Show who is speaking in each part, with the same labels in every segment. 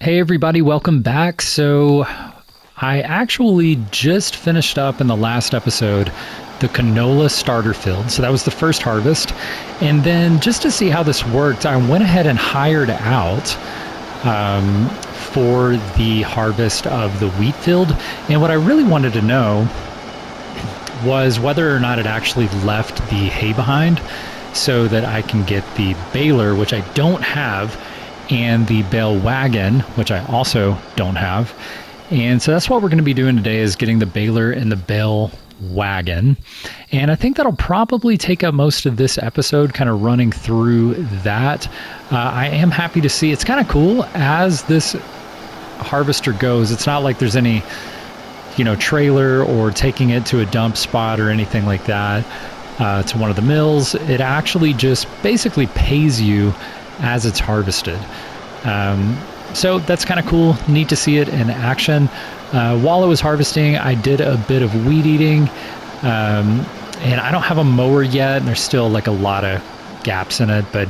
Speaker 1: Hey everybody, welcome back. So I actually just finished up in the last episode the canola starter field. So that was the first harvest. And then just to see how this worked, I went ahead and hired out for the harvest of the wheat field. And what I really wanted to know was whether or not it actually left the hay behind so that I can get the baler, which I don't have, and the Baler Wagon, which I also don't have. And so that's what we're going to be doing today, is getting the baler and the Baler Wagon. And I think that'll probably take up most of this episode, kind of running through that. I am happy to see, it's kind of cool as this harvester goes. It's not like there's any, trailer or taking it to a dump spot or anything like that, to one of the mills. It actually just basically pays you as it's harvested. So that's kind of cool, neat to see it in action. While I was harvesting, I did a bit of weed eating, and I don't have a mower yet, and there's still like a lot of gaps in it, but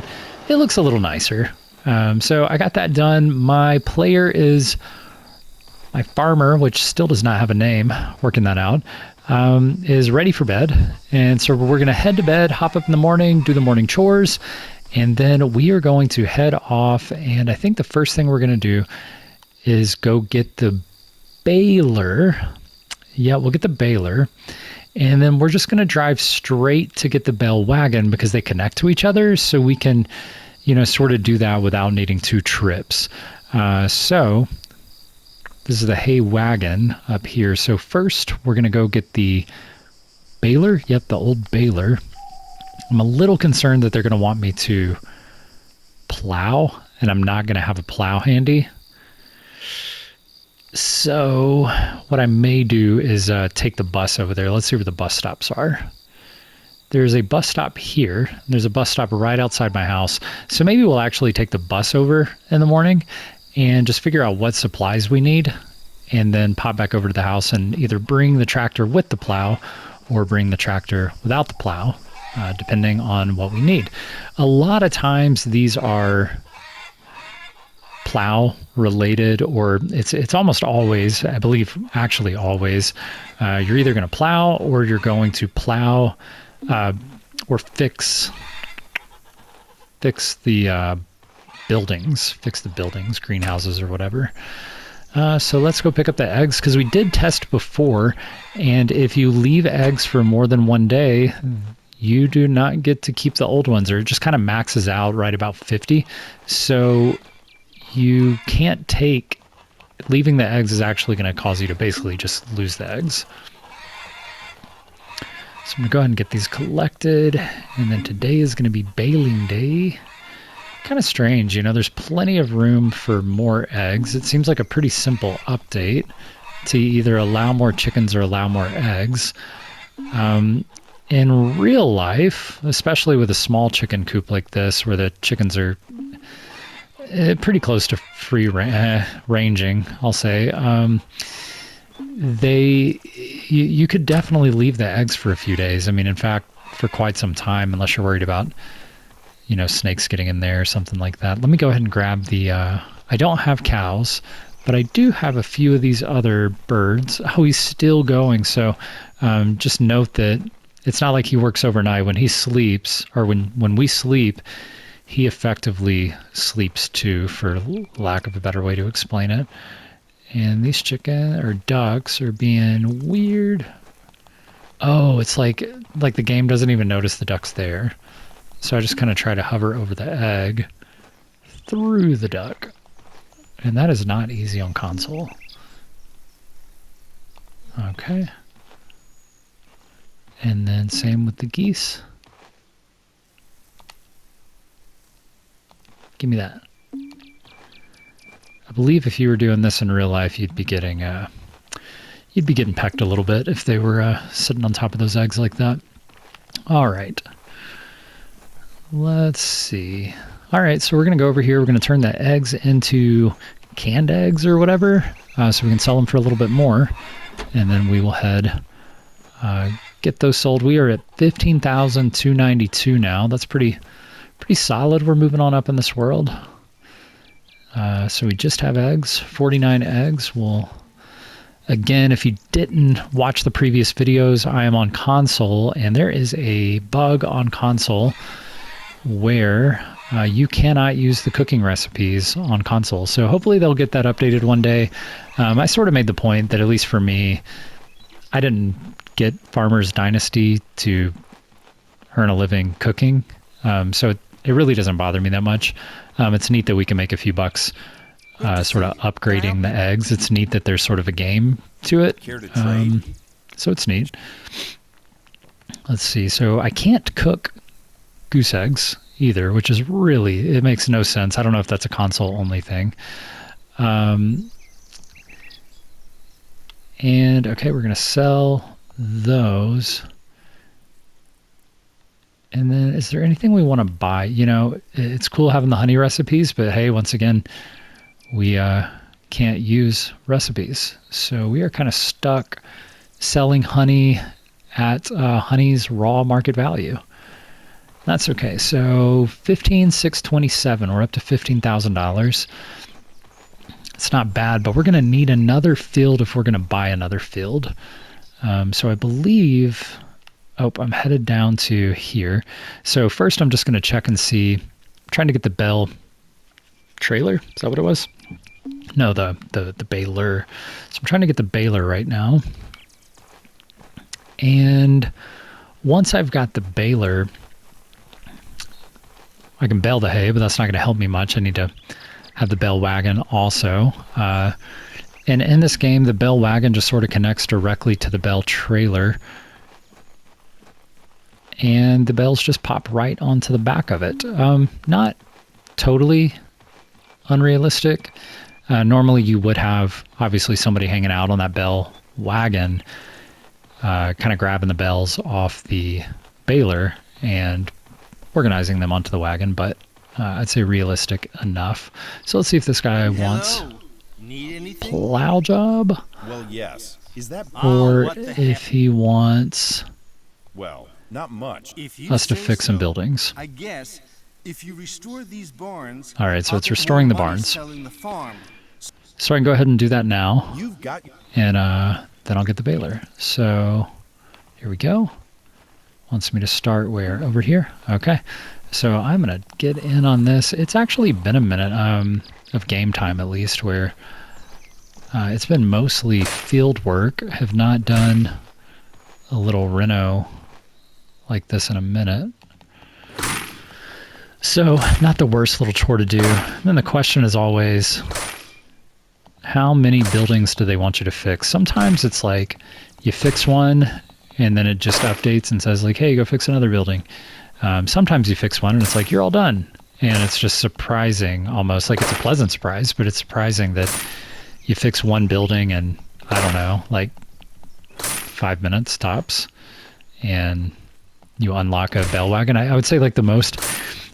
Speaker 1: it looks a little nicer. So I got that done. My player is my farmer, which still does not have a name, working that out, is ready for bed. And so we're going to head to bed, hop up in the morning, do the morning chores, and then we are going to head off. And I think the first thing we're going to do is go get the baler. Yeah, we'll get the baler. And then we're just going to drive straight to get the Baler Wagon because they connect to each other. So we can, sort of do that without needing two trips. So this is the hay wagon up here. So first we're going to go get the baler. Yep, the old baler. I'm a little concerned that they're going to want me to plow, and I'm not going to have a plow handy. So what I may do is take the bus over there. Let's see where the bus stops are. There's a bus stop here. There's a bus stop right outside my house. So maybe we'll actually take the bus over in the morning and just figure out what supplies we need, and then pop back over to the house and either bring the tractor with the plow or bring the tractor without the plow. Depending on what we need. A lot of times these are plow related, or it's almost always, I believe actually always, you're either going to plow or you're going to plow or fix the buildings, greenhouses or whatever. So let's go pick up the eggs, because we did test before, and if you leave eggs for more than one day, you do not get to keep the old ones, or it just kind of maxes out right about 50. So you can't leaving the eggs is actually going to cause you to basically just lose the eggs. So I'm going to go ahead and get these collected. And then today is going to be baling day. Kind of strange, there's plenty of room for more eggs. It seems like a pretty simple update to either allow more chickens or allow more eggs. In real life, especially with a small chicken coop like this, where the chickens are pretty close to free ranging, I'll say, you could definitely leave the eggs for a few days. I mean, in fact, for quite some time, unless you're worried about, snakes getting in there or something like that. Let me go ahead and grab the, I don't have cows, but I do have a few of these other birds. Oh, he's still going. So just note that it's not like he works overnight. When he sleeps, or when we sleep, he effectively sleeps too, for lack of a better way to explain it. And these chicken or ducks are being weird. Oh, it's like the game doesn't even notice the duck's there. So I just kind of try to hover over the egg through the duck. And that is not easy on console. Okay. And then same with the geese. Give me that. I believe if you were doing this in real life, you'd be getting pecked a little bit if they were sitting on top of those eggs like that. All right. Let's see. All right, so we're going to go over here. We're going to turn the eggs into canned eggs or whatever, so we can sell them for a little bit more. And then we will head get those sold. We are at 15,292 now. That's pretty solid. We're moving on up in this world. So we just have eggs, 49 eggs. We'll, again, if you didn't watch the previous videos, I am on console, and there is a bug on console where you cannot use the cooking recipes on console. So hopefully they'll get that updated one day. I sort of made the point that, at least for me, I didn't get Farmer's Dynasty to earn a living cooking. So it really doesn't bother me that much. It's neat that we can make a few bucks sort of upgrading the eggs. It's neat that there's sort of a game to it. So it's neat. Let's see. So I can't cook goose eggs either, which is really, it makes no sense. I don't know if that's a console only thing. And okay, we're going to sell those. And then is there anything we want to buy? You know, it's cool having the honey recipes, but hey, once again, we can't use recipes. So we are kind of stuck selling honey at honey's raw market value. That's okay. So 15,627, we're up to $15,000. It's not bad, but we're going to need another field if we're going to buy another field. So I believe, oh, I'm headed down to here. So first I'm just going to check and see, I'm trying to get the Bell trailer. Is that what it was? No, the Baler. So I'm trying to get the Baler right now. And once I've got the Baler, I can bale the hay, but that's not going to help me much. I need to have the Baler Wagon also. And in this game, the Baler Wagon just sort of connects directly to the Bell trailer. And the bales just pop right onto the back of it. Not totally unrealistic. Normally you would have, obviously, somebody hanging out on that Baler Wagon, kind of grabbing the bales off the baler and organizing them onto the wagon, but I'd say realistic enough. So let's see if this guy wants
Speaker 2: Need anything?
Speaker 1: plow job.
Speaker 3: Well, yes. Is that
Speaker 1: Or if he wants
Speaker 3: well, not much.
Speaker 2: If you
Speaker 1: us to
Speaker 2: say
Speaker 1: fix some
Speaker 2: so,
Speaker 1: buildings.
Speaker 2: I guess if you restore these barns,
Speaker 1: All right, so
Speaker 2: I'll
Speaker 1: it's
Speaker 2: get
Speaker 1: restoring the
Speaker 2: more money
Speaker 1: barns.
Speaker 2: selling the farm.
Speaker 1: So I can go ahead and do that now,
Speaker 3: You've got
Speaker 1: and then I'll get the baler. So here we go. Wants me to start where? Over here? Okay. So I'm going to get in on this. It's actually been a minute of game time, at least, where it's been mostly field work. I have not done a little reno like this in a minute. So not the worst little chore to do. And then the question is always, how many buildings do they want you to fix? Sometimes it's like you fix one and then it just updates and says like, hey, go fix another building. Sometimes you fix one and it's like, you're all done. And it's just surprising, almost like it's a pleasant surprise, but it's surprising that you fix one building in, I don't know, like 5 minutes tops, and you unlock a Baler Wagon. I would say like the most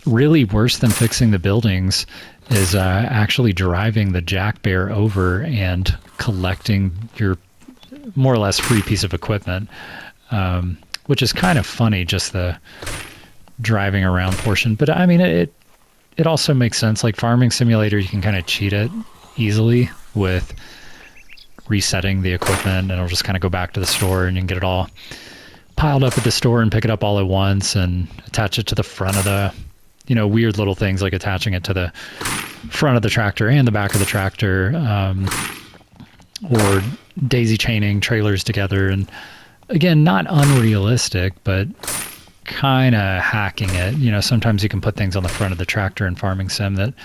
Speaker 1: really worse than fixing the buildings is actually driving the Jack Bear over and collecting your more or less free piece of equipment, which is kind of funny, just the driving around portion. But I mean, it also makes sense. Like Farming Simulator, you can kind of cheat it easily with resetting the equipment, and it'll just kind of go back to the store and you can get it all piled up at the store and pick it up all at once and attach it to the front of the, you know, weird little things like attaching it to the front of the tractor and the back of the tractor, or daisy chaining trailers together. And again, not unrealistic, but kind of hacking it. You know, sometimes you can put things on the front of the tractor in Farming Sim that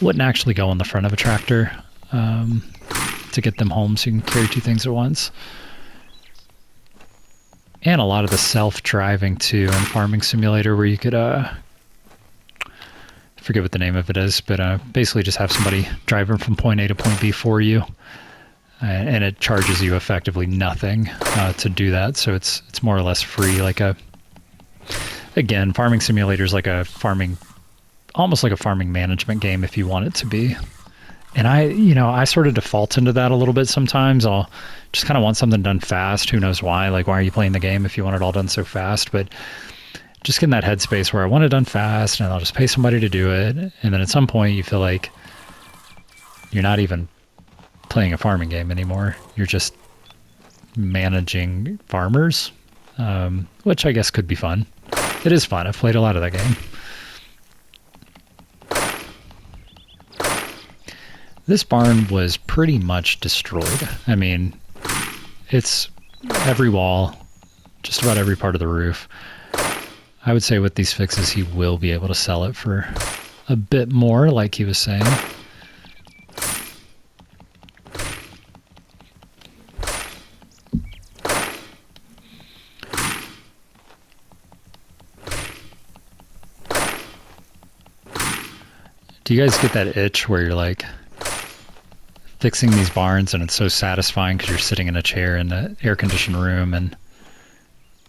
Speaker 1: wouldn't actually go on the front of a tractor, to get them home so you can carry two things at once. And a lot of the self-driving too in Farming Simulator, where you could I forget what the name of it is, but basically just have somebody driving from point A to point B for you, and it charges you effectively nothing to do that. So it's more or less free. Like again, Farming Simulator is like almost like a farming management game if you want it to be. And I sort of default into that a little bit sometimes. I'll just kind of want something done fast. Who knows why? Like, why are you playing the game if you want it all done so fast? But just get in that headspace where I want it done fast, and I'll just pay somebody to do it. And then at some point you feel like you're not even playing a farming game anymore. You're just managing farmers, which I guess could be fun. It is fun. I've played a lot of that game. This barn was pretty much destroyed. I mean, it's every wall, just about every part of the roof. I would say with these fixes, he will be able to sell it for a bit more, like he was saying. Do you guys get that itch where you're like fixing these barns and it's so satisfying because you're sitting in a chair in the air-conditioned room and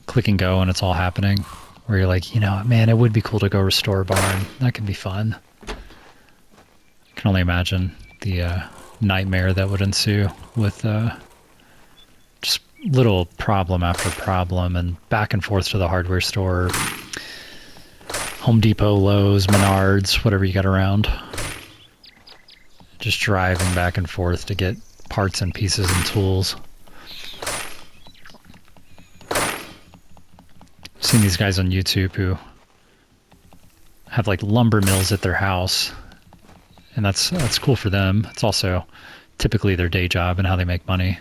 Speaker 1: clicking go and it's all happening? Where you're like, you know, man, it would be cool to go restore a barn. That could be fun. I can only imagine the nightmare that would ensue with just little problem after problem and back and forth to the hardware store, Home Depot, Lowe's, Menards, whatever you got around. Just driving back and forth to get parts and pieces and tools. Seen these guys on YouTube who have like lumber mills at their house, and that's cool for them. It's also typically their day job and how they make money.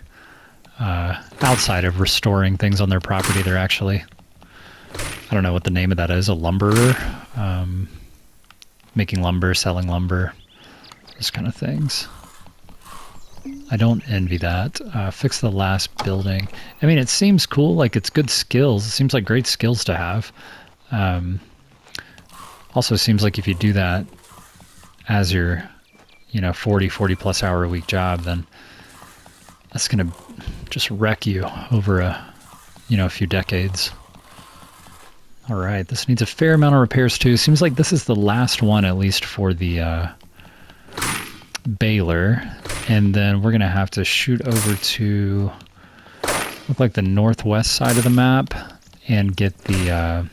Speaker 1: Outside of restoring things on their property, they're actually, I don't know what the name of that is, a lumberer, making lumber, selling lumber, those kind of things. I don't envy that. Fix the last building. I mean, it seems cool, like it's good skills. It seems like great skills to have. Also seems like if you do that as your, 40 plus hour a week job, then that's going to just wreck you over a few decades. All right, this needs a fair amount of repairs too. Seems like this is the last one, at least for the baler. And then we're going to have to shoot over to look like the northwest side of the map and get the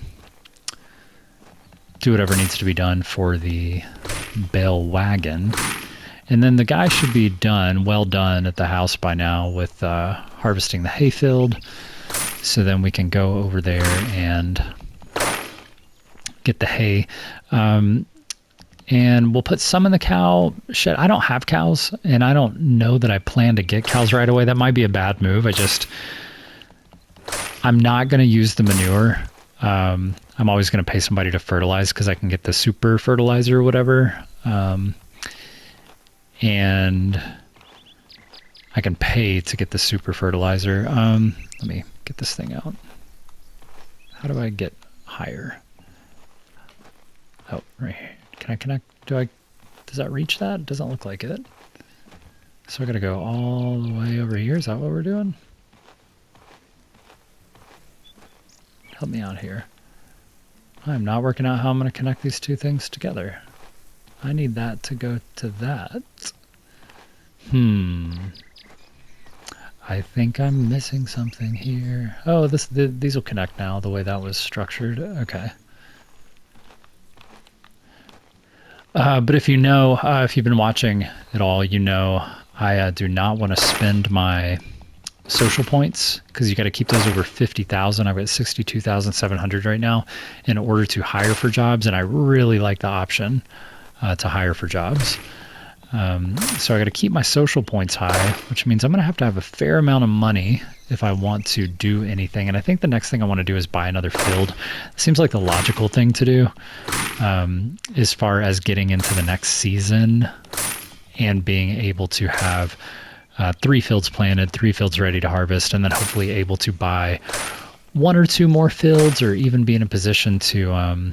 Speaker 1: do whatever needs to be done for the Baler Wagon. And then the guy should be done, well done at the house by now with harvesting the hayfield. So then we can go over there and get the hay. And we'll put some in the cow shed. I don't have cows, and I don't know that I plan to get cows right away. That might be a bad move. I'm not going to use the manure. I'm always going to pay somebody to fertilize because I can get the super fertilizer or whatever. And I can pay to get the super fertilizer. Let me get this thing out. How do I get higher? Oh, right here. Can I connect? Does that reach that? Doesn't look like it. So I gotta go all the way over here. Is that what we're doing? Help me out here. I'm not working out how I'm gonna connect these two things together. I need that to go to that. I think I'm missing something here. Oh, these will connect now the way that was structured. Okay. But if you've been watching at all, I do not want to spend my social points because you got to keep those over 50,000. I've got 62,700 right now in order to hire for jobs, and I really like the option to hire for jobs. So I got to keep my social points high, which means I'm going to have a fair amount of money if I want to do anything. And I think the next thing I want to do is buy another field. It seems like the logical thing to do as far as getting into the next season and being able to have 3 fields planted, 3 fields ready to harvest, and then hopefully able to buy 1 or 2 more fields, or even be in a position to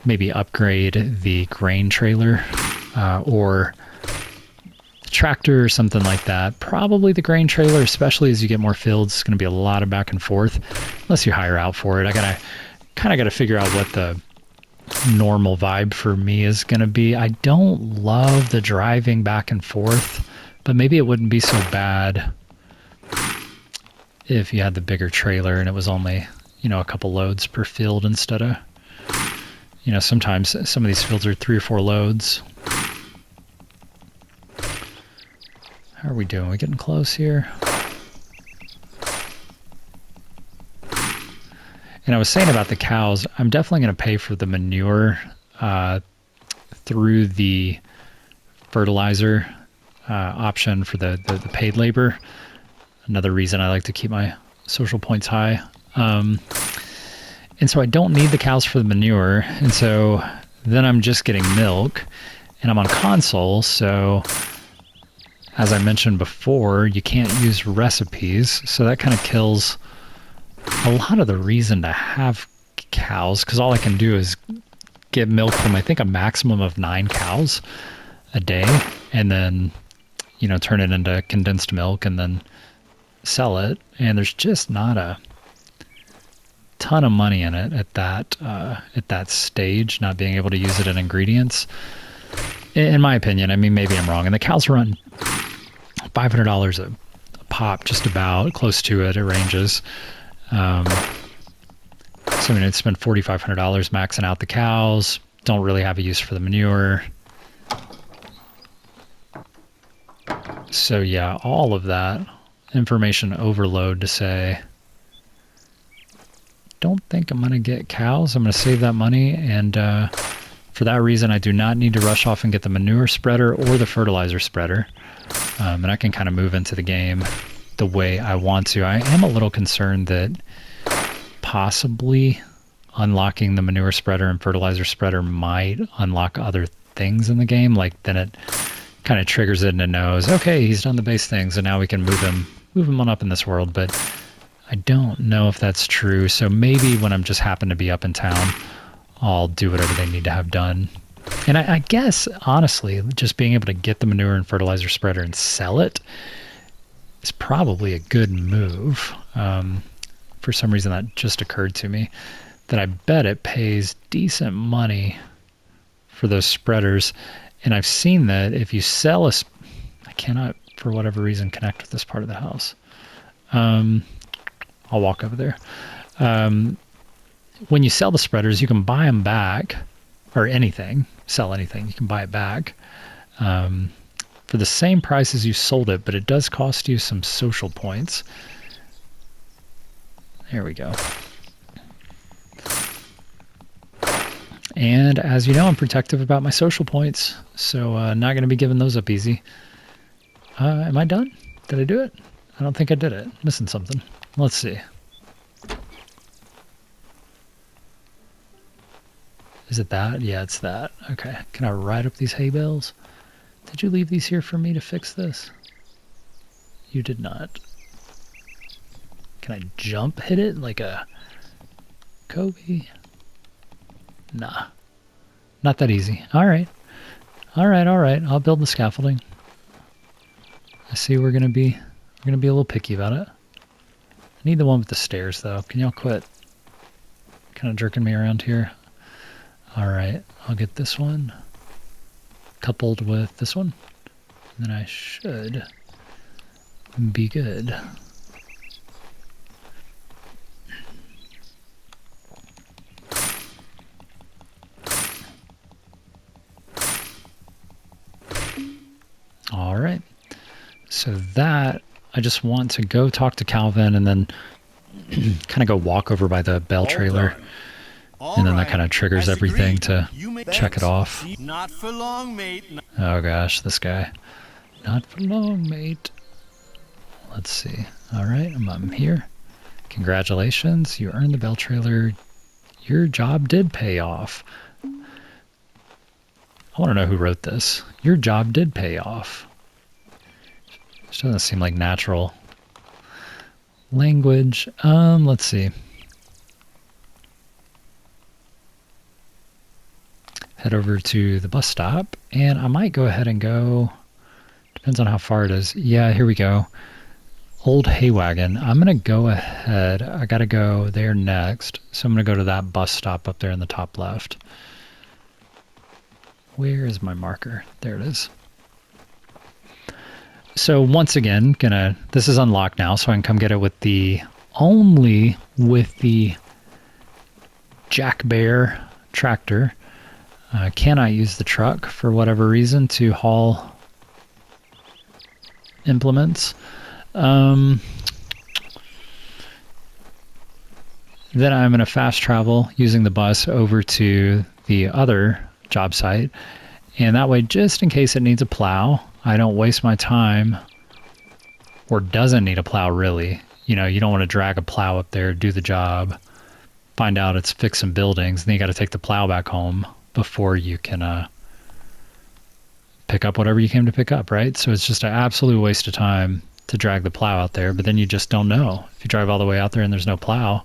Speaker 1: maybe upgrade the grain trailer or the tractor or something like that. Probably the grain trailer, especially as you get more fields. It's going to be a lot of back and forth unless you hire out for it. I kind of got to figure out what the normal vibe for me is going to be. I don't love the driving back and forth, but maybe it wouldn't be so bad if you had the bigger trailer and it was only, a couple loads per field instead of, sometimes some of these fields are 3 or 4 loads. How are we doing? We getting close here? And I was saying about the cows, I'm definitely going to pay for the manure through the fertilizer option for the paid labor. Another reason I like to keep my social points high. And so I don't need the cows for the manure. And so then I'm just getting milk. And I'm on console, so as I mentioned before, you can't use recipes. So that kind of kills a lot of the reason to have cows, because all I can do is get milk from, I think, a maximum of 9 cows a day, and then, you know, turn it into condensed milk and then sell it. And there's just not a ton of money in it at that stage, not being able to use it in ingredients. In my opinion, I mean, maybe I'm wrong. And the cows run $500 a pop, just about close to it. It ranges. So I mean, I'd spend $4,500 maxing out the cows. Don't really have a use for the manure. So yeah, all of that information overload to say, don't think I'm going to get cows. I'm going to save that money. And for that reason, I do not need to rush off and get the manure spreader or the fertilizer spreader. And I can kind of move into the game the way I want to. I am a little concerned that possibly unlocking the manure spreader and fertilizer spreader might unlock other things in the game. Like then it kind of triggers it and it knows, okay, he's done the base things and now we can move him on up in this world. But I don't know if that's true. So maybe when I'm just happen to be up in town, I'll do whatever they need to have done. And I guess, honestly, just being able to get the manure and fertilizer spreader and sell it is probably a good move. For some reason, that just occurred to me, that I bet it pays decent money for those spreaders. And I've seen that if you sell I cannot, for whatever reason, connect with this part of the house. I'll walk over there. When you sell the spreaders, you can buy them back, or anything, sell anything, you can buy it back for the same price as you sold it, but it does cost you some social points. There we go. And as you know, I'm protective about my social points, so not going to be giving those up easy. Am I done? Did I do it? I don't think I did it. Missing something. Let's see. Is it that? Yeah, it's that. Okay. Can I ride up these hay bales? Did you leave these here for me to fix this? You did not. Can I jump hit it like a Kobe? Nah. Not that easy. All right. All right, all right. I'll build the scaffolding. I see we're gonna be a little picky about it. I need the one with the stairs though. Can y'all quit kind of jerking me around here? All right, I'll get this one coupled with this one, and then I should be good. All right, so that, I just want to go talk to Calvin and then kind of go walk over by the bell trailer. And then that kind of triggers everything to check it off.
Speaker 2: Not for long, mate.
Speaker 1: Oh gosh, this guy. Not for long, mate. Let's see. All right, I'm here. Congratulations, you earned the bell trailer. Your job did pay off. I want to know who wrote this. Your job did pay off. This doesn't seem like natural language. Let's see. Head over to the bus stop, and I might go ahead and go, depends on how far it is. Yeah, here we go. Old Hay Wagon. I'm going to go ahead. I got to go there next, so I'm going to go to that bus stop up there in the top left. Where is my marker? There it is. So once again, this is unlocked now, so I can come get it with only with the Jack Bear tractor. Cannot use the truck for whatever reason to haul implements. Then I'm going to fast travel using the bus over to the other job site. And that way, just in case it needs a plow, I don't waste my time, or doesn't need a plow really. You know, you don't want to drag a plow up there, do the job, find out it's fixing buildings, and then you got to take the plow back home before you can pick up whatever you came to pick up, right? So it's just an absolute waste of time to drag the plow out there, but then you just don't know. If you drive all the way out there and there's no plow,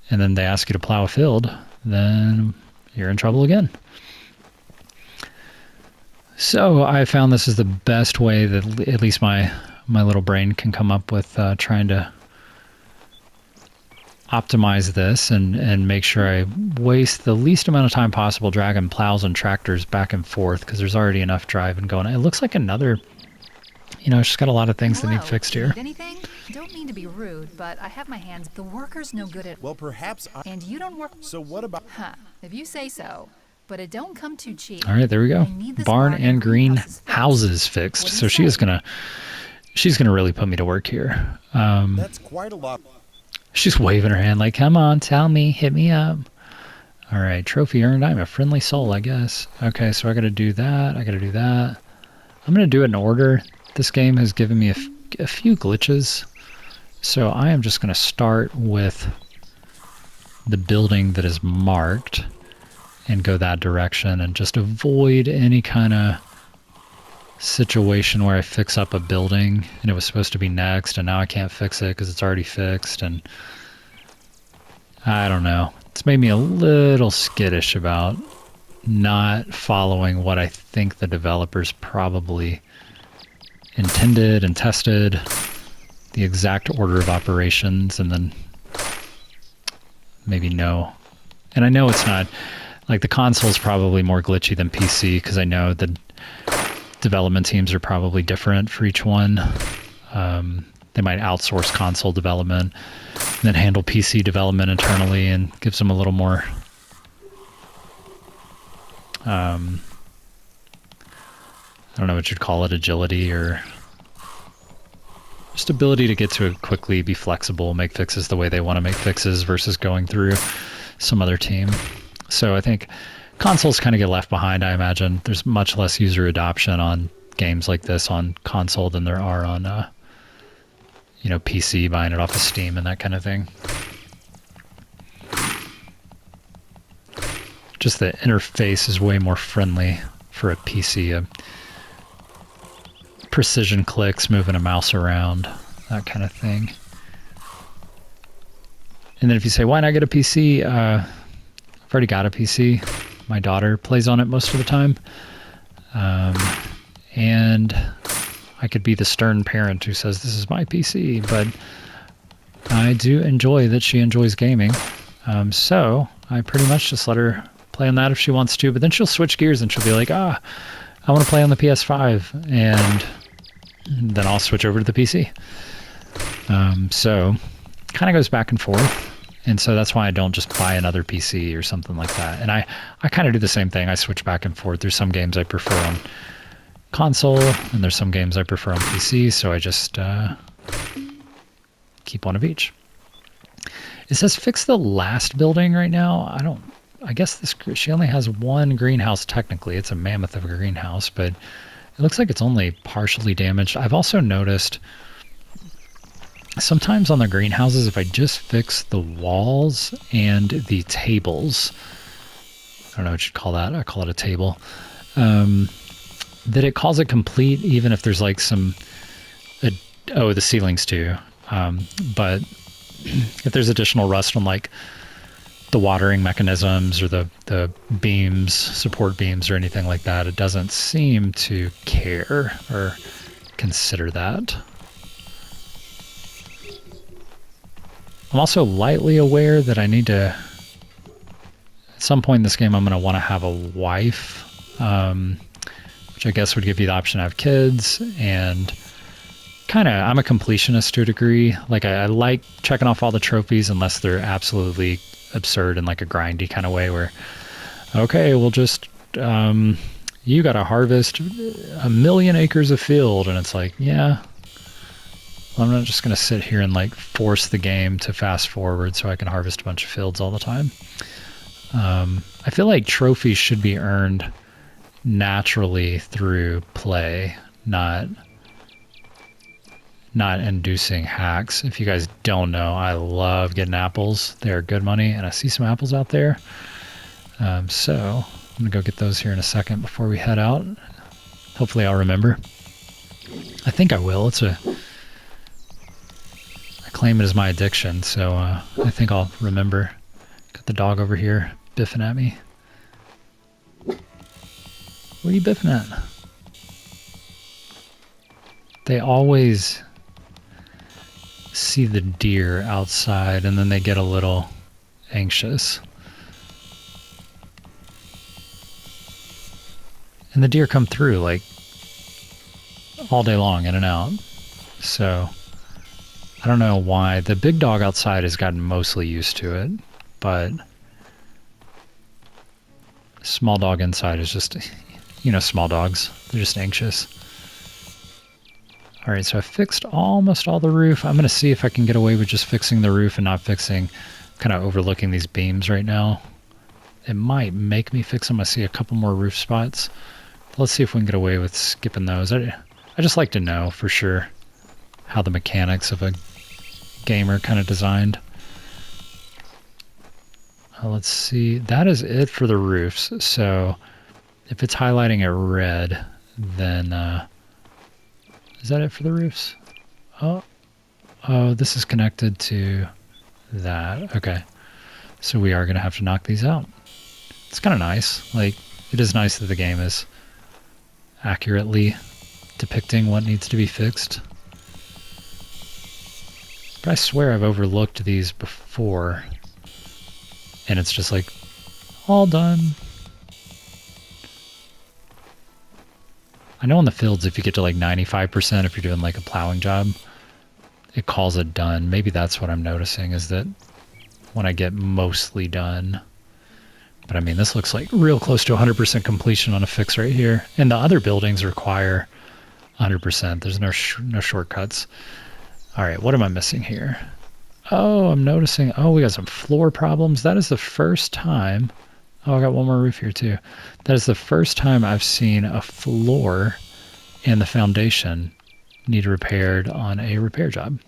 Speaker 1: and then they ask you to plow a field, then you're in trouble again. So I found this is the best way that at least my little brain can come up with trying to optimize this and make sure I waste the least amount of time possible dragging plows and tractors back and forth, because there's already enough driving going. It looks like another, you know, it's just got a lot of things that need fixed here.
Speaker 4: Need anything? Don't mean to be rude, but I have my hands. The worker's no good at.
Speaker 3: Well, perhaps I...
Speaker 4: And you don't work.
Speaker 3: So what about...
Speaker 4: Huh? If you say so. But it don't come too cheap.
Speaker 1: All right, there we go. Barn and green houses
Speaker 4: fixed.
Speaker 1: fixed. So she's gonna really put me to work here.
Speaker 3: That's quite a lot.
Speaker 1: She's waving her hand like, come on, tell me, hit me up. All right, trophy earned. I'm a friendly soul, I guess. Okay, so I got to do that. I got to do that. I'm going to do it in order. This game has given me a few glitches. So I am just going to start with the building that is marked and go that direction and just avoid any kind of situation where I fix up a building and it was supposed to be next and now I can't fix it because it's already fixed. And I don't know. It's made me a little skittish about not following what I think the developers probably intended and tested, the exact order of operations, and then maybe no. And I know it's not, like the console's probably more glitchy than PC because I know the development teams are probably different for each one. They might outsource console development and then handle PC development internally, and gives them a little more I don't know what you'd call it, agility, or just ability to get to it quickly, be flexible, make fixes the way they want to make fixes versus going through some other team. So I think consoles kind of get left behind, I imagine. There's much less user adoption on games like this on console than there are on PC, buying it off of Steam and that kind of thing. Just the interface is way more friendly for a PC. Precision clicks, moving a mouse around, that kind of thing. And then if you say, why not get a PC? I've already got a PC. My daughter plays on it most of the time. And I could be the stern parent who says, this is my PC, but I do enjoy that she enjoys gaming. So I pretty much just let her play on that if she wants to, but then she'll switch gears and she'll be like, I want to play on the PS5, and then I'll switch over to the PC. So kind of goes back and forth. And so that's why I don't just buy another PC or something like that. And I kind of do the same thing. I switch back and forth. There's some games I prefer on console, and there's some games I prefer on PC, so I just keep one of each. It says fix the last building right now. I guess she only has one greenhouse technically. It's a mammoth of a greenhouse, but it looks like it's only partially damaged. I've also noticed sometimes on the greenhouses, if I just fix the walls and the tables, I don't know what you'd call that. I call it a table. That it calls it complete, even if there's like the ceilings too. But if there's additional rust on like the watering mechanisms or the beams, support beams or anything like that, it doesn't seem to care or consider that. I'm also lightly aware that I need to, at some point in this game, I'm going to want to have a wife, which I guess would give you the option to have kids, and I'm a completionist to a degree. Like I like checking off all the trophies unless they're absolutely absurd in like a grindy kind of way where, okay, we'll just, you got to harvest 1,000,000 acres of field. And it's like, yeah, I'm not just going to sit here and like force the game to fast forward so I can harvest a bunch of fields all the time. I feel like trophies should be earned naturally through play, not inducing hacks. If you guys don't know, I love getting apples. They're good money, and I see some apples out there. So I'm gonna go get those here in a second before we head out. Hopefully I'll remember. I think I will. I claim it as my addiction, so I think I'll remember. Got the dog over here biffing at me. What are you biffing at? They always see the deer outside and then they get a little anxious. And the deer come through like all day long, in and out. So I don't know why. The big dog outside has gotten mostly used to it, but small dog inside is just, you know, small dogs. They're just anxious. All right, so I fixed almost all the roof. I'm going to see if I can get away with just fixing the roof and not fixing, kind of overlooking these beams right now. It might make me fix them. I see a couple more roof spots. Let's see if we can get away with skipping those. I just like to know for sure how the mechanics of a game are kind of designed. Let's see. That is it for the roofs. So if it's highlighting it red, then is that it for the roofs? Oh, this is connected to that. Okay. So we are going to have to knock these out. It's kind of nice. Like, it is nice that the game is accurately depicting what needs to be fixed. But I swear I've overlooked these before. And it's just like, all done. I know in the fields, if you get to like 95%, if you're doing like a plowing job, it calls it done. Maybe that's what I'm noticing, is that when I get mostly done. But I mean, this looks like real close to 100% completion on a fix right here. And the other buildings require 100%. There's no shortcuts. All right, what am I missing here? Oh, I'm noticing, we got some floor problems. That is the first time. Oh, I got one more roof here too. That is the first time I've seen a floor and the foundation need repaired on a repair job.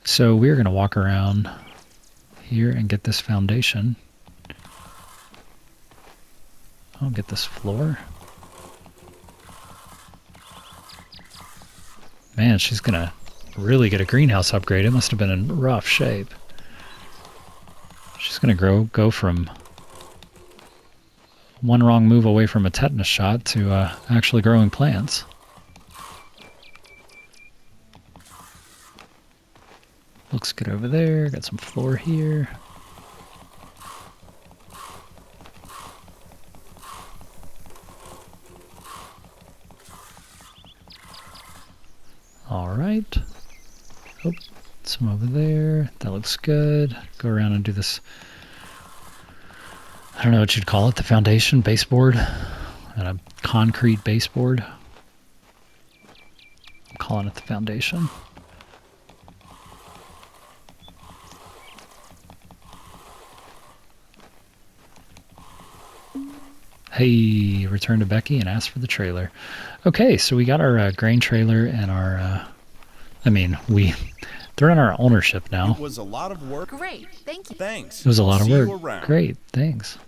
Speaker 1: So we're going to walk around here and get this foundation. I'll get this floor. Man, she's going to really get a greenhouse upgrade. It must have been in rough shape. She's going to go from one wrong move away from a tetanus shot to actually growing plants. Looks good over there. Got some floor here. All right. Oh, some over there. That looks good. Go around and do this. I don't know what you'd call it. The foundation baseboard and a concrete baseboard. I'm calling it the foundation. Hey, return to Becky and ask for the trailer. Okay, so we got our grain trailer and our, they're in our ownership now.
Speaker 3: It was a lot of work.
Speaker 4: Great, thank you.
Speaker 3: Thanks.
Speaker 1: It was a lot of
Speaker 3: See you
Speaker 1: work.
Speaker 3: around.
Speaker 1: Great, thanks.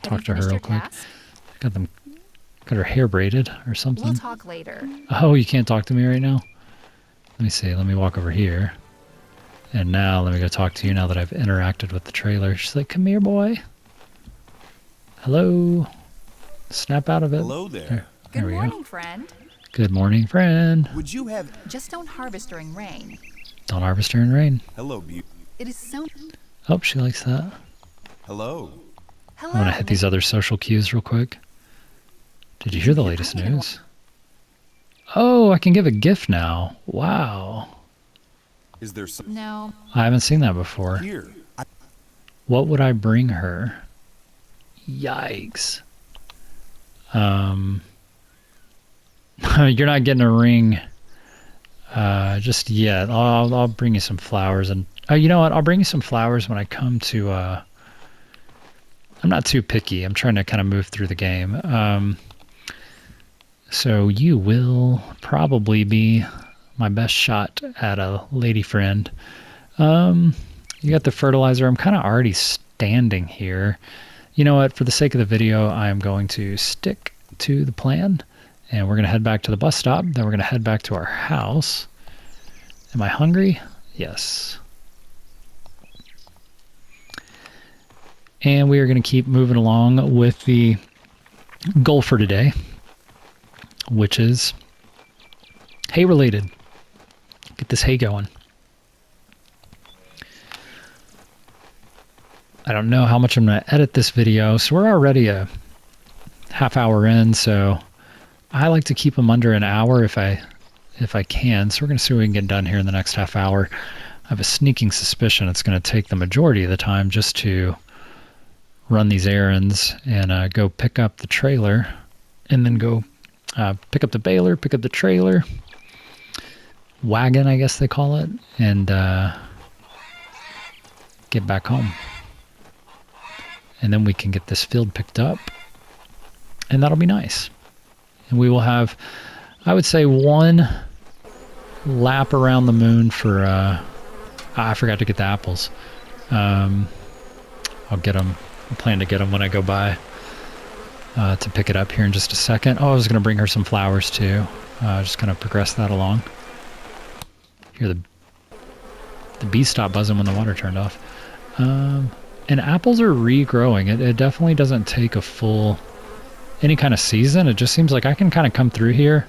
Speaker 1: Talk to her real quick. Got her hair braided or something.
Speaker 4: We'll talk later.
Speaker 1: Oh, you can't talk to me right now? Let me see. Let me walk over here. And now let me go talk to you now that I've interacted with the trailer. She's like, come here, boy. Hello. Snap out of it.
Speaker 3: Hello there.
Speaker 4: Good
Speaker 1: we
Speaker 4: morning,
Speaker 1: go.
Speaker 4: friend.
Speaker 1: Good morning, friend.
Speaker 3: Would you have...
Speaker 4: Just don't harvest during rain.
Speaker 1: Don't harvest during rain.
Speaker 3: Hello, beauty.
Speaker 4: It is so...
Speaker 1: Oh, she likes that.
Speaker 3: Hello.
Speaker 4: Hello.
Speaker 1: I want to hit these other social cues real quick. Did you hear the latest news? Oh, I can give a gift now. Wow.
Speaker 3: Is there some...
Speaker 4: No.
Speaker 1: I haven't seen that before.
Speaker 3: Here.
Speaker 1: What would I bring her? Yikes. You're not getting a ring just yet. I'll bring you some flowers, and you know what? I'll bring you some flowers when I come to. I'm not too picky. I'm trying to kind of move through the game. So you will probably be my best shot at a lady friend. You got the fertilizer. I'm kind of already standing here. You know what? For the sake of the video, I'm going to stick to the plan, and we're going to head back to the bus stop. Then we're going to head back to our house. Am I hungry? Yes. And we are going to keep moving along with the goal for today, which is hay related. Get this hay going. I don't know how much I'm going to edit this video, so we're already a half hour in, so I like to keep them under an hour if I can. So we're going to see what we can get done here in the next half hour. I have a sneaking suspicion it's going to take the majority of the time just to run these errands and go pick up the trailer, and then go pick up the baler, pick up the trailer, wagon, I guess they call it, and get back home. And then we can get this field picked up, and that'll be nice. And we will have, I would say, one lap around the moon for, I forgot to get the apples. I'll get them. I plan to get them when I go by to pick it up here in just a second. Oh, I was going to bring her some flowers too. Just kind of progress that along. Hear the bees stopped buzzing when the water turned off. And apples are regrowing. It definitely doesn't take a full, any kind of season. It just seems like I can kind of come through here,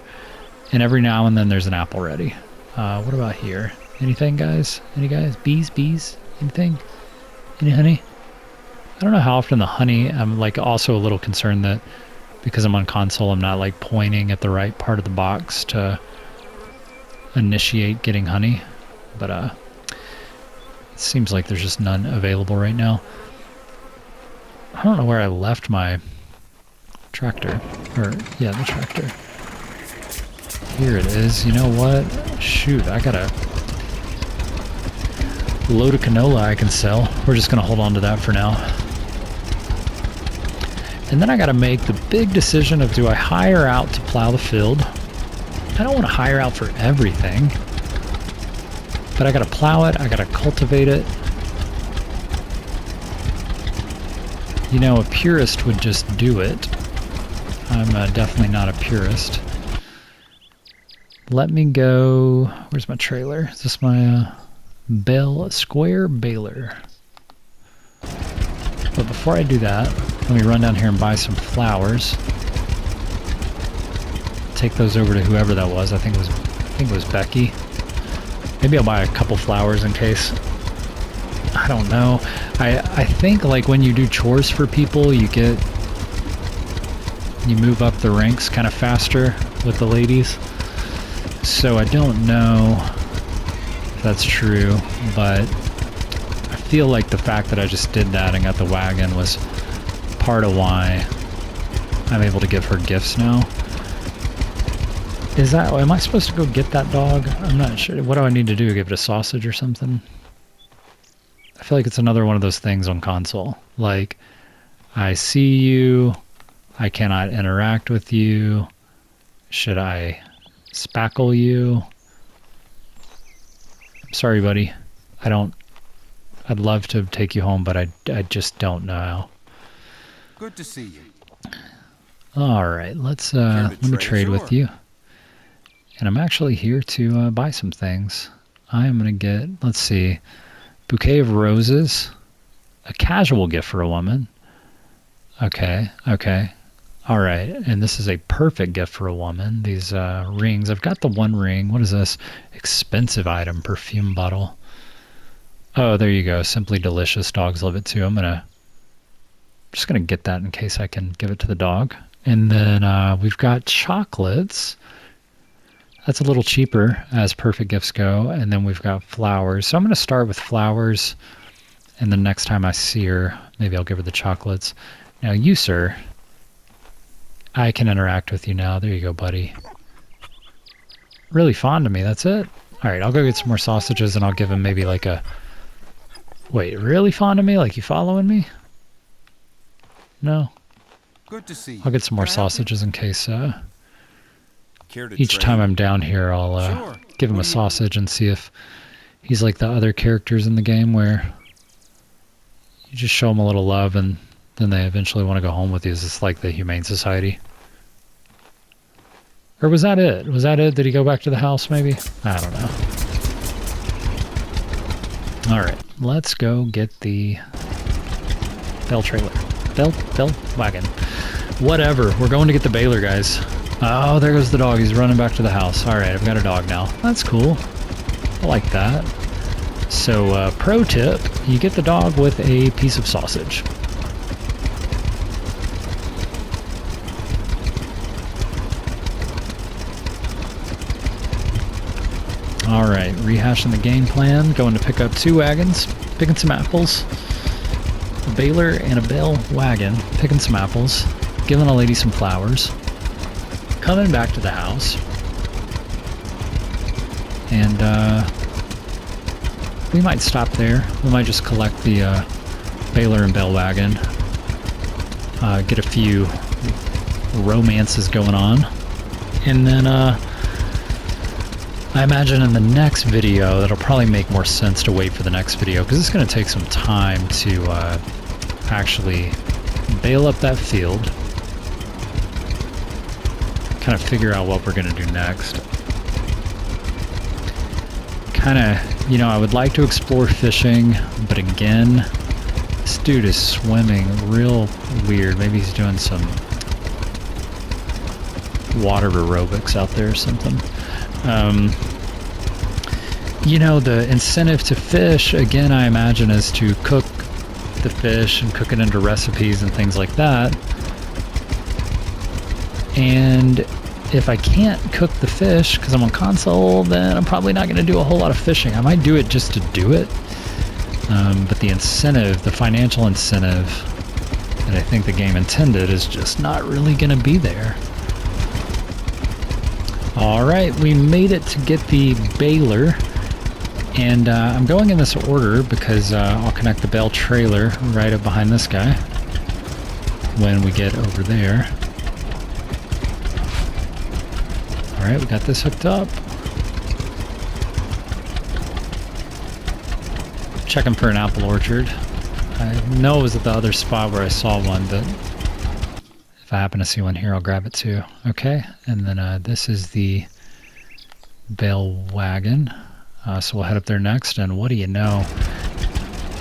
Speaker 1: and every now and then there's an apple ready. What about here? Anything, guys? Any guys? Bees? Anything? Any honey? I don't know how often the honey, I'm like also a little concerned that because I'm on console, I'm not like pointing at the right part of the box to initiate getting honey. But it seems like there's just none available right now. I don't know where I left my tractor. Or, yeah, the tractor. Here it is. You know what? Shoot, I got a load of canola I can sell. We're just going to hold on to that for now. And then I got to make the big decision of, do I hire out to plow the field? I don't want to hire out for everything. But I got to plow it. I got to cultivate it. You know, a purist would just do it. I'm definitely not a purist. Let me go. Where's my trailer? Is this my square baler? But before I do that, let me run down here and buy some flowers. Take those over to whoever that was. I think it was Becky. Maybe I'll buy a couple flowers in case. I don't know. I think like when you do chores for people, you move up the ranks kind of faster with the ladies. So I don't know if that's true, but I feel like the fact that I just did that and got the wagon was part of why I'm able to give her gifts now. Am I supposed to go get that dog? I'm not sure. What do I need to do? Give it a sausage or something? I feel like it's another one of those things on console. Like, I see you, I cannot interact with you. Should I spackle you? I'm sorry, buddy. I'd love to take you home, but I just don't know how.
Speaker 2: Good to see you.
Speaker 1: All right, let me trade with you. And I'm actually here to buy some things. I am going to get, let's see, bouquet of roses, a casual gift for a woman. Okay. All right, and this is a perfect gift for a woman. These rings. I've got the one ring. What is this? Expensive item, perfume bottle. Oh, there you go. Simply delicious. Dogs love it too. I'm just gonna get that in case I can give it to the dog. And then we've got chocolates. That's a little cheaper as perfect gifts go. And then we've got flowers. So I'm going to start with flowers. And the next time I see her, maybe I'll give her the chocolates. Now you, sir, I can interact with you now. There you go, buddy. Really fond of me, that's it? Alright, I'll go get some more sausages and I'll give him maybe like a... Wait, really fond of me? Like you following me? No?
Speaker 2: Good to see you.
Speaker 1: I'll get some more
Speaker 2: Can I help you?
Speaker 1: sausages in case
Speaker 3: Care to
Speaker 1: each
Speaker 3: trade?
Speaker 1: time I'm down here I'll
Speaker 2: Sure.
Speaker 1: give him
Speaker 2: What
Speaker 1: a
Speaker 2: do you-
Speaker 1: sausage and see if he's like the other characters in the game where you just show them a little love and then they eventually want to go home with you. Is this like the Humane Society? Or was that it? Was that it? Did he go back to the house maybe? I don't know. Alright, let's go get the Bell trailer. Bell wagon. Whatever, we're going to get the baler, guys. Oh, there goes the dog. He's running back to the house. Alright, I've got a dog now. That's cool. I like that. So, pro tip, you get the dog with a piece of sausage. Alright, rehashing the game plan. Going to pick up 2 wagons. Picking some apples. A baler and a bell wagon. Picking some apples. Giving a lady some flowers. Coming back to the house. And, we might stop there. We might just collect the baler and bell wagon. Get a few romances going on. And then, I imagine in the next video, that'll probably make more sense to wait for the next video, because it's going to take some time to actually bale up that field. Kind of figure out what we're going to do next. Kind of, you know, I would like to explore fishing, but again, this dude is swimming real weird. Maybe he's doing some water aerobics out there or something. You know, the incentive to fish, again, I imagine, is to cook the fish and cook it into recipes and things like that. And if I can't cook the fish because I'm on console, then I'm probably not going to do a whole lot of fishing. I might do it just to do it. But the incentive, the financial incentive that I think the game intended is just not really going to be there. Alright, we made it to get the baler. And I'm going in this order because I'll connect the bell trailer right up behind this guy when we get over there. Alright, we got this hooked up. Checking for an apple orchard. I know it was at the other spot where I saw one, but if I happen to see one here, I'll grab it too. Okay, and then this is the bell wagon. So we'll head up there next, and what do you know?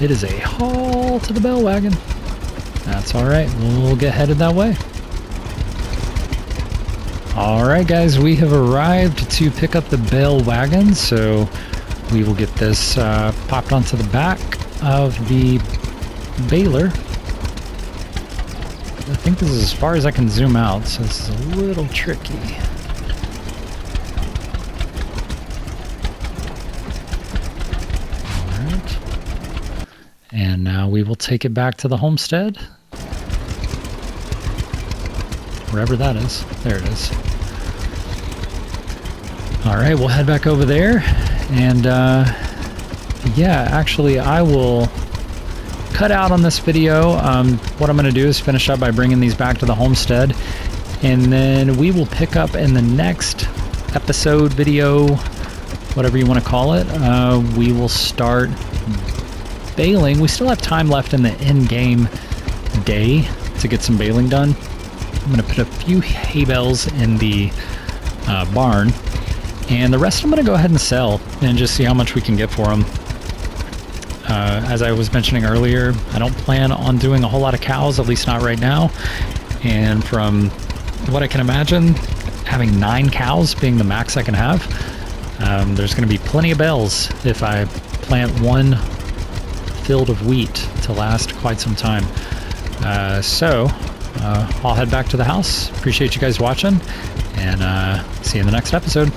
Speaker 1: It is a haul to the bell wagon. That's alright, we'll get headed that way. Alright guys, we have arrived to pick up the bell wagon, so we will get this popped onto the back of the baler. I think this is as far as I can zoom out, so this is a little tricky. Alright. And now we will take it back to the homestead. Wherever that is. There it is. Alright, we'll head back over there. And, yeah, actually, I will cut out on this video. What I'm going to do is finish up by bringing these back to the homestead. And then we will pick up in the next episode, video, whatever you want to call it. We will start baling. We still have time left in the in-game day to get some baling done. I'm going to put a few hay bales in the barn, and the rest I'm going to go ahead and sell and just see how much we can get for them. As I was mentioning earlier, I don't plan on doing a whole lot of cows, at least not right now. And from what I can imagine, having 9 cows being the max I can have, there's going to be plenty of bells if I plant one field of wheat to last quite some time. So I'll head back to the house. Appreciate you guys watching, and see you in the next episode.